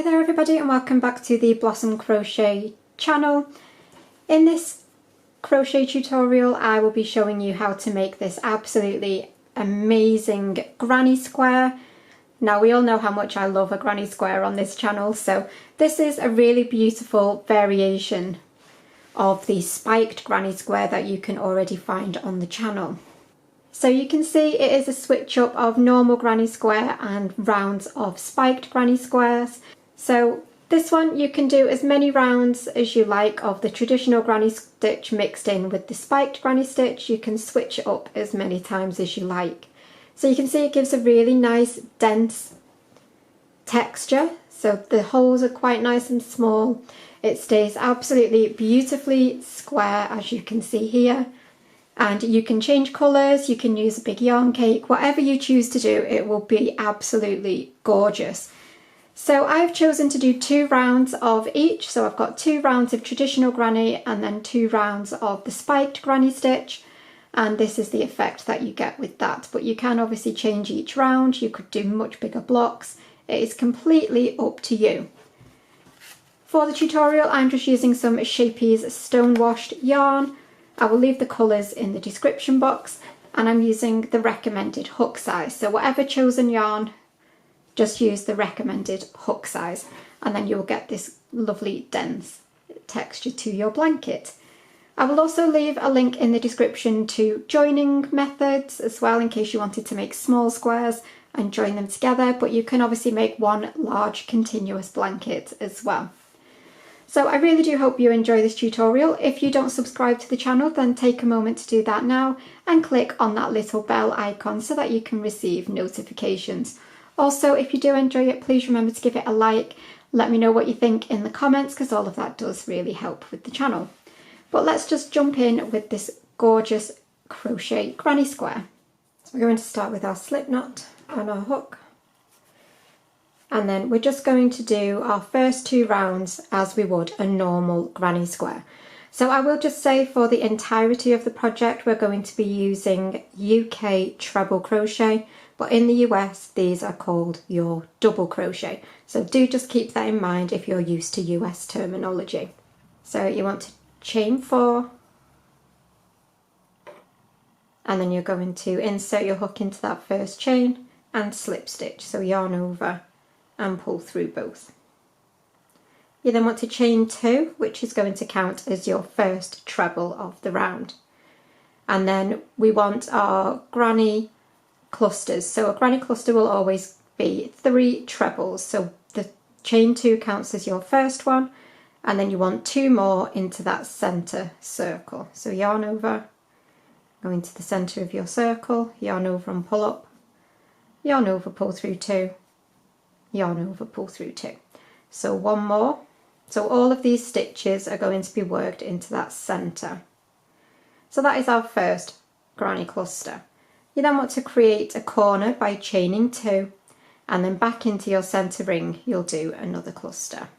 there everybody, and welcome back to the Blossom Crochet channel. In this crochet tutorial I will be showing you how to make this absolutely amazing granny square. Now we all know how much I love a granny square on this channel, so this is a really beautiful variation of the spiked granny square that you can already find on the channel. So you can see it is a switch up of normal granny square and rounds of spiked granny squares. So this one you can do as many rounds as you like of the traditional granny stitch mixed in with the spiked granny stitch. You can switch it up as many times as you like. So you can see it gives a really nice dense texture. So the holes are quite nice and small. It stays absolutely beautifully square, as you can see here. And you can change colours, you can use a big yarn cake, whatever you choose to do, it will be absolutely gorgeous. So I've chosen to do 2 rounds of each. So I've got 2 rounds of traditional granny and then 2 rounds of the spiked granny stitch. And this is the effect that you get with that. But you can obviously change each round. You could do much bigger blocks. It is completely up to you. For the tutorial, I'm just using some Shapey's stone washed yarn. I will leave the colours in the description box, and I'm using the recommended hook size. So whatever chosen yarn, just use the recommended hook size, and then you'll get this lovely dense texture to your blanket. I will also leave a link in the description to joining methods as well, in case you wanted to make small squares and join them together, but you can obviously make one large continuous blanket as well. So I really do hope you enjoy this tutorial. If you don't subscribe to the channel, then take a moment to do that now and click on that little bell icon so that you can receive notifications. Also, if you do enjoy it, please remember to give it a like. Let me know what you think in the comments, because all of that does really help with the channel. But let's just jump in with this gorgeous crochet granny square. So we're going to start with our slip knot on our hook. And then we're just going to do our first 2 rounds as we would a normal granny square. So I will just say, for the entirety of the project we're going to be using UK treble crochet, but in the US these are called your double crochet. So do just keep that in mind if you're used to US terminology. So you want to chain 4, and then you're going to insert your hook into that first chain and slip stitch. So yarn over and pull through both. You then want to chain 2, which is going to count as your first treble of the round. And then we want our granny clusters. So a granny cluster will always be 3 trebles. So the chain 2 counts as your first one, and then you want 2 more into that center circle. So yarn over, go into the center of your circle, yarn over and pull up, yarn over, pull through 2, yarn over, pull through 2. So 1 more. So all of these stitches are going to be worked into that center. So that is our first granny cluster. You then want to create a corner by chaining 2, and then back into your center ring you'll do another cluster.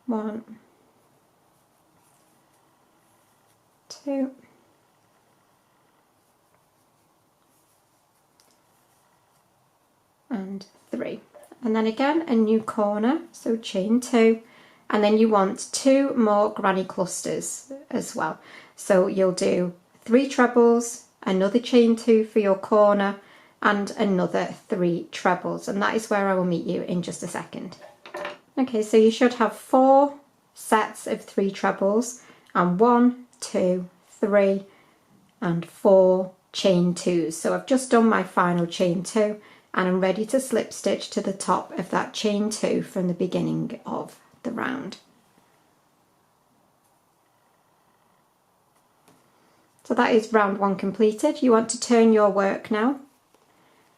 1, 2, and 3, and then again a new corner, so chain 2, and then you want 2 more granny clusters as well. So you'll do 3 trebles, another chain 2 for your corner, and another 3 trebles, and that is where I will meet you in just a second. Okay, so you should have 4 sets of 3 trebles and 1, 2, 3 and 4 chain 2s. So I've just done my final chain 2, and I'm ready to slip stitch to the top of that chain 2 from the beginning of the round. So that is round 1 completed. You want to turn your work now,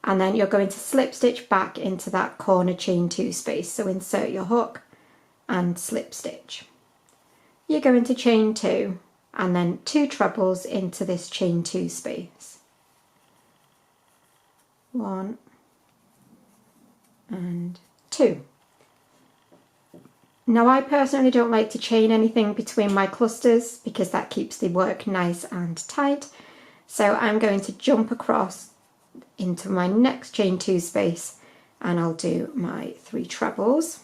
and then you're going to slip stitch back into that corner chain 2 space. So insert your hook and slip stitch. You're going to chain 2 and then 2 trebles into this chain 2 space. 1 and 2. Now I personally don't like to chain anything between my clusters because that keeps the work nice and tight. So I'm going to jump across into my next chain 2 space, and I'll do my 3 trebles.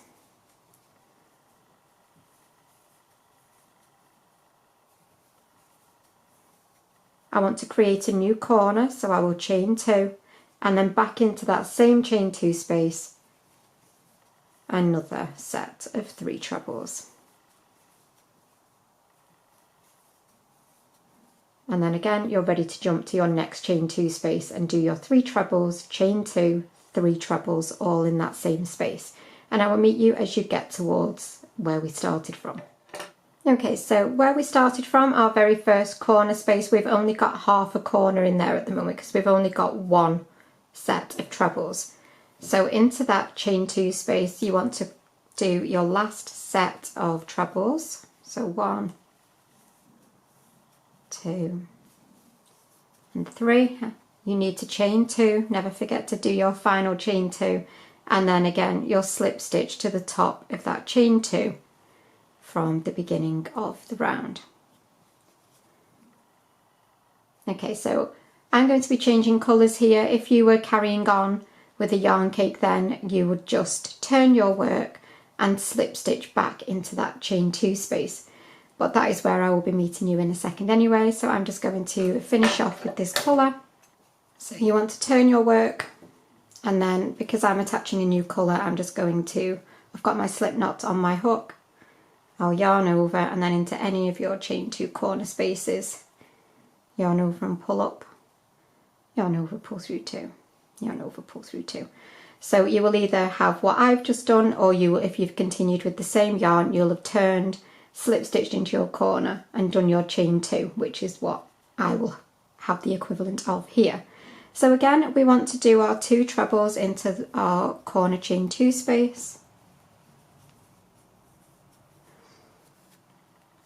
I want to create a new corner, so I will chain 2 and then back into that same chain 2 space, another set of 3 trebles. And then again, you're ready to jump to your next chain 2 space and do your 3 trebles, chain 2, 3 trebles, all in that same space. And I will meet you as you get towards where we started from. Okay, so where we started from, our very first corner space, we've only got half a corner in there at the moment because we've only got 1 set of trebles. So into that chain 2 space, you want to do your last set of trebles. So 1, 2 and 3. You need to chain 2, never forget to do your final chain 2, and then again you'll slip stitch to the top of that chain 2 from the beginning of the round. Okay, so I'm going to be changing colours here. If you were carrying on with a yarn cake, then you would just turn your work and slip stitch back into that chain 2 space. But that is where I will be meeting you in a second anyway, so I'm just going to finish off with this colour. So you want to turn your work, and then because I'm attaching a new colour, I'm just going to, I've got my slip knot on my hook, I'll yarn over and then into any of your chain 2 corner spaces, yarn over and pull up, yarn over, pull through 2, yarn over, pull through 2. So you will either have what I've just done, or you will, if you've continued with the same yarn, you'll have turned, slip stitched into your corner and done your chain 2, which is what I will have the equivalent of here. So again, we want to do our 2 trebles into our corner chain 2 space.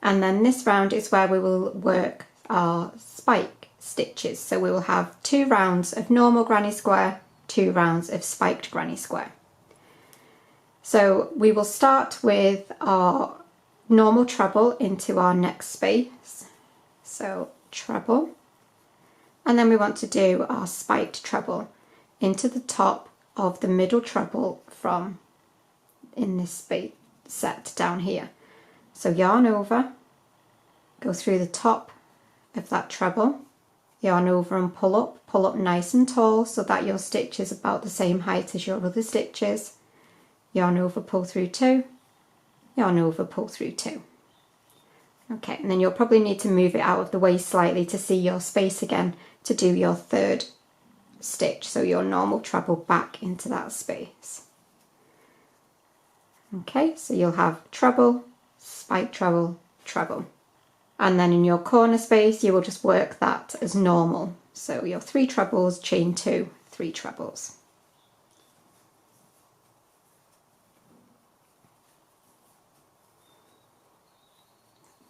And then this round is where we will work our spike stitches. So we will have 2 rounds of normal granny square, 2 rounds of spiked granny square. So we will start with our normal treble into our next space. So treble. And then we want to do our spiked treble into the top of the middle treble from in this space set down here. So yarn over, go through the top of that treble, yarn over and pull up nice and tall so that your stitch is about the same height as your other stitches, yarn over, pull through 2, yarn over, pull through 2. Okay, and then you'll probably need to move it out of the way slightly to see your space again to do your 3rd stitch, so your normal treble back into that space. Okay, so you'll have treble, spike treble, treble. And then in your corner space, you will just work that as normal. So your 3 trebles, chain 2, 3 trebles.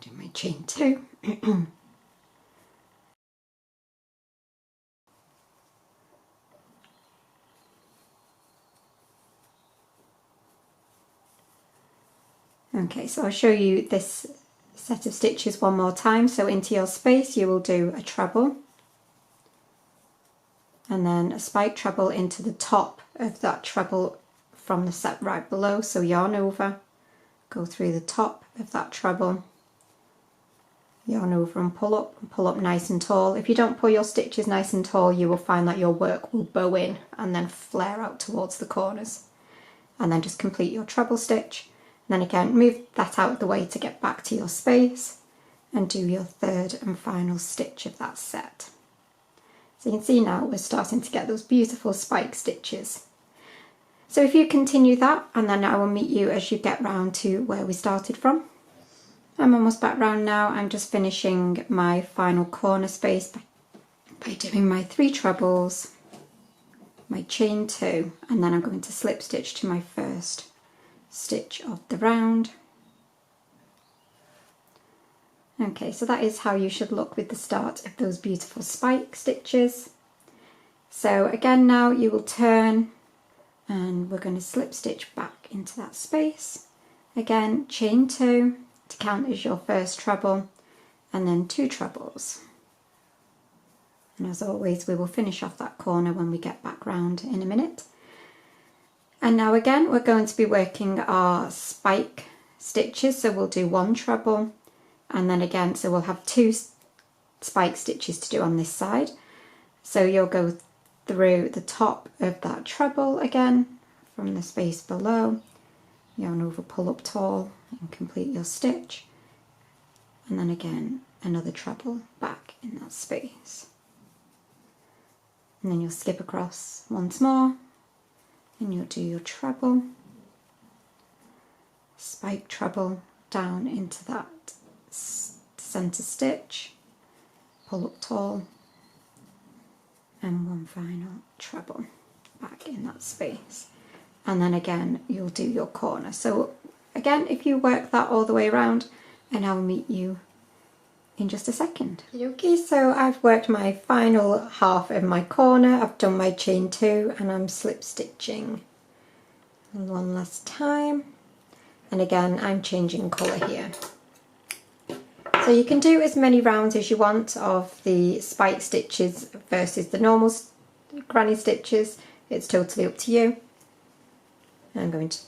Do my chain 2. Okay, so I'll show you this set of stitches one more time. So into your space you will do a treble and then a spike treble into the top of that treble from the set right below. So yarn over, go through the top of that treble, yarn over and pull up nice and tall. If you don't pull your stitches nice and tall, you will find that your work will bow in and then flare out towards the corners. And then just complete your treble stitch. Then again, move that out of the way to get back to your space and do your 3rd and final stitch of that set. So you can see now we're starting to get those beautiful spike stitches. So if you continue that, and then I will meet you as you get round to where we started from. I'm almost back round now. I'm just finishing my final corner space by doing my 3 trebles, my chain 2, and then I'm going to slip stitch to my 1st stitch of the round. Okay, so that is how you should look with the start of those beautiful spike stitches. So again, now you will turn and we're going to slip stitch back into that space. Again, chain 2 to count as your 1st treble, and then 2 trebles. And as always, we will finish off that corner when we get back round in a minute. And now again, we're going to be working our spike stitches. So we'll do 1 treble, and then again, so we'll have 2 spike stitches to do on this side. So you'll go through the top of that treble again, from the space below, yarn over, pull up tall and complete your stitch. And then again, another treble back in that space. And then you'll skip across once more, and you'll do your treble, spike treble down into that center stitch, pull up tall, and 1 final treble back in that space. And then again, you'll do your corner. So again, if you work that all the way around, and I'll meet you in just a second. Okay, so I've worked my final half of my corner. I've done my chain 2 and I'm slip stitching one last time. And again, I'm changing colour here. So you can do as many rounds as you want of the spike stitches versus the normal granny stitches. It's totally up to you. I'm going to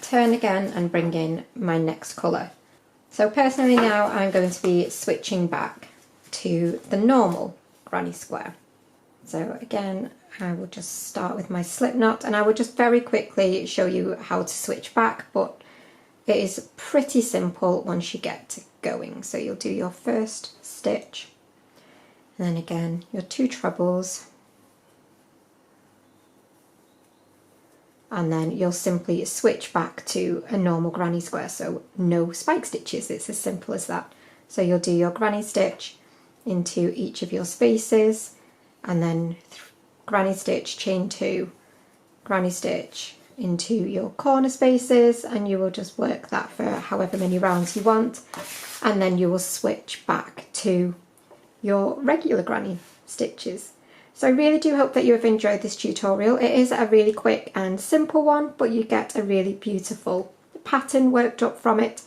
turn again and bring in my next colour. So personally now I'm going to be switching back to the normal granny square. So again, I will just start with my slip knot, and I will just very quickly show you how to switch back, but it is pretty simple once you get going. So you'll do your first stitch, and then again your 2 trebles, and then you'll simply switch back to a normal granny square, so no spike stitches. It's as simple as that. So you'll do your granny stitch into each of your spaces, and then granny stitch, chain 2, granny stitch into your corner spaces, and you will just work that for however many rounds you want, and then you will switch back to your regular granny stitches. So I really do hope that you have enjoyed this tutorial. It is a really quick and simple one, but you get a really beautiful pattern worked up from it.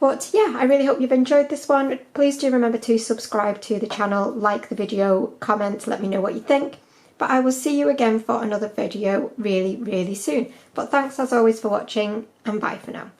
But yeah, I really hope you've enjoyed this one. Please do remember to subscribe to the channel, like the video, comment, let me know what you think. But I will see you again for another video really, really soon. But thanks as always for watching, and bye for now.